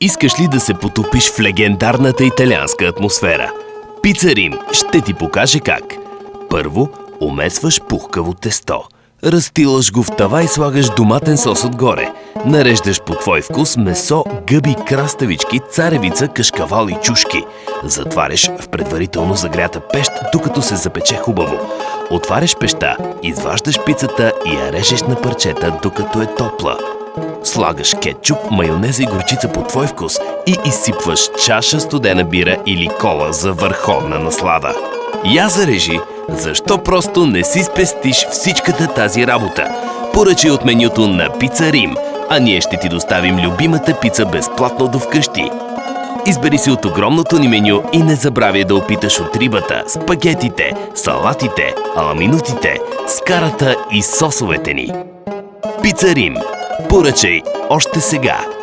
Искаш ли да се потопиш в легендарната италианска атмосфера? Пица Рим ще ти покаже как. Първо, умесваш пухкаво тесто. Разтилаш го в тава и слагаш доматен сос отгоре. Нареждаш по твой вкус месо, гъби, краставички, царевица, кашкавал и чушки. Затваряш в предварително загрята пещ, докато се запече хубаво. Отваряш пещта, изваждаш пицата и я режеш на парчета, докато е топла. Слагаш кетчуп, майонеза и горчица по твой вкус и изсипваш чаша студена бира или кола за върховна наслада. Я зарежи, защо просто не си спестиш всичката тази работа? Поръчай от менюто на Пица Рим, а ние ще ти доставим любимата пица безплатно до вкъщи. Избери си от огромното ни меню и не забравяй да опиташ от рибата, спагетите, салатите, аламинутите, скарата и сосовете ни. Пица Рим. Поръчай още сега!